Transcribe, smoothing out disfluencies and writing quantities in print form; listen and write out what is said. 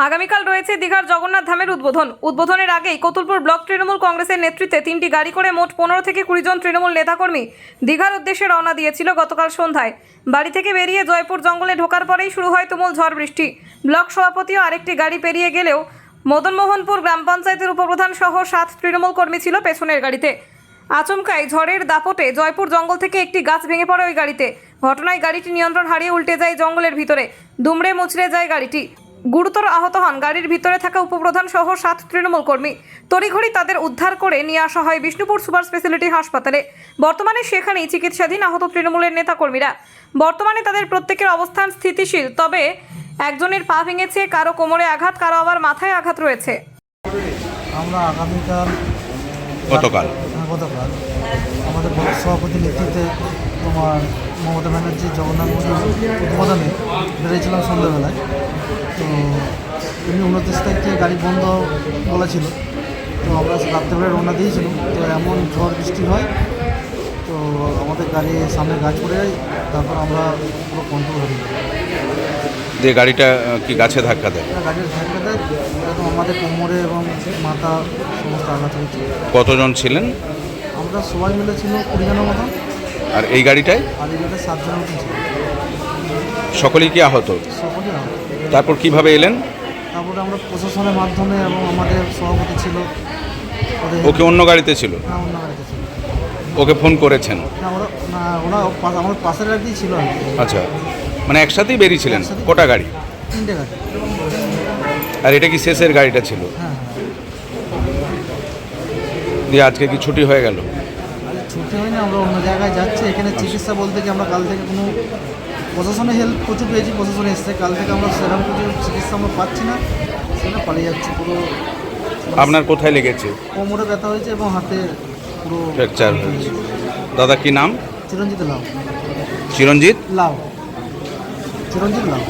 আগামীকাল রয়েছে দীঘার জগন্নাথ ধামের উদ্বোধনের আগেই কতুলপুর ব্লক তৃণমূল কংগ্রেসের নেতৃত্বে 3টি গাড়ি করে মোট 15 থেকে 20 জন তৃণমূল নেতাকর্মী দীঘার উদ্দেশ্যে রওনা দিয়েছিল গতকাল সন্ধ্যায়। বাড়ি থেকে বেরিয়ে জয়পুর জঙ্গলে ঢোকার পরেই শুরু হয় তুমুল ঝড় বৃষ্টি। ব্লক সভাপতিও আরেকটি গাড়ি পেরিয়ে গেলেও মদনমোহনপুর গ্রাম পঞ্চায়েতের উপপ্রধান সহ 7 তৃণমূল কর্মী ছিল পেছনের গাড়িতে। আচমকায় ঝড়ের দাপটে জয়পুর জঙ্গল থেকে একটি গাছ ভেঙে পড়ে ওই গাড়িতে। ঘটনায় গাড়িটি নিয়ন্ত্রণ হারিয়ে উল্টে যায় জঙ্গলের ভিতরে, দুমড়ে মুচড়ে যায় গাড়িটি। গুরুতর আহত হন গাড়ির ভিতরে থাকা উপপ্রধান সহ 7 তৃণমূল কর্মী। তড়িঘড়ি তাদের উদ্ধার করে নিয়ে আসা হয় বিষ্ণুপুর সুপার স্পেশালিটি হাসপাতালে। বর্তমানে সেখানেই চিকিৎসাধীন আহত তৃণমূলের নেতাকর্মীরা। বর্তমানে তাদের প্রত্যেকের অবস্থান স্থিতিশীল, তবে একজনের পা ভেঙেছে, কারো কোমরে আঘাত, কারো আবার মাথায় আঘাত রয়েছে। আমরা গতকাল আমাদের ব্লক সভাপতির নেতৃত্বে মমতা ব্যানার্জি জগন্নাথ মন্দির উদ্বোধনে বেরিয়েছিলাম সন্ধ্যাবেলায়। তো এমনি 29 তারিখ থেকে গাড়ি বন্ধ বলেছিল, তো আমরা রাত্রেবেলা রওনা দিয়েছিলাম। তো এমন ঝড় বৃষ্টি হয়, তো আমাদের গাড়ি সামনে গাছ পড়ে যায়, তারপর আমরা পুরো কন্ট্রোল হারিয়ে যাই। যে গাড়িটা কি গাছে ধাক্কা দেয়? গাড়ির ধাক্কা দেয়, একদম আমাদের কোমরে এবং মাথা সমস্ত আঘাত হয়েছে। কতজন ছিলেন? আমরা সবাই মিলে ছিল 20 জনের মতো। আর এই গাড়িটায়? আর এই গাড়িতে 7 জনের মতো ছিল। সকলেই কি আহত? সকলেই আহত। তারপর কিভাবে এলেন? তারপরে আমরা প্রশাসনের মাধ্যমে এবং আমাদের সভাপতি ছিল, ওকে অন্য গাড়িতে ছিল? না, অন্য গাড়িতে ছিল। ওকে ফোন করেছেন? ওরা আমার পাশের গাড়িতেই ছিল। আচ্ছা, মানে একসাথেই বেরিয়েছিলেন? একসাথেই। কটা গাড়ি? 3টে গাড়ি। আর এটা কি শেষের গাড়িটা ছিল? হ্যাঁ। দিয়ে আজকে কি ছুটি হয়ে গেল? আরে ছুটি হয়নি, আমরা অন্য জায়গায় যাচ্ছি। এখানে চিকিৎসা বলতে কি আমরা কাল থেকে কোনো প্রশাসনের হেল্প প্রচুর পেয়েছি, প্রশাসন এসছে। কাল থেকে আমরা সেরকম কিছু চিকিৎসা আমরা পাচ্ছি না, সেটা পালিয়ে যাচ্ছি পুরো। আপনার কোথায় লেগেছে? কোমরে ব্যথা হয়েছে এবং হাতে পুরো ফ্র্যাকচার হয়েছে। দাদা কি নাম? চিরঞ্জিত লাউ। চিরঞ্জিত লাউ। চিরঞ্জিত লাউ।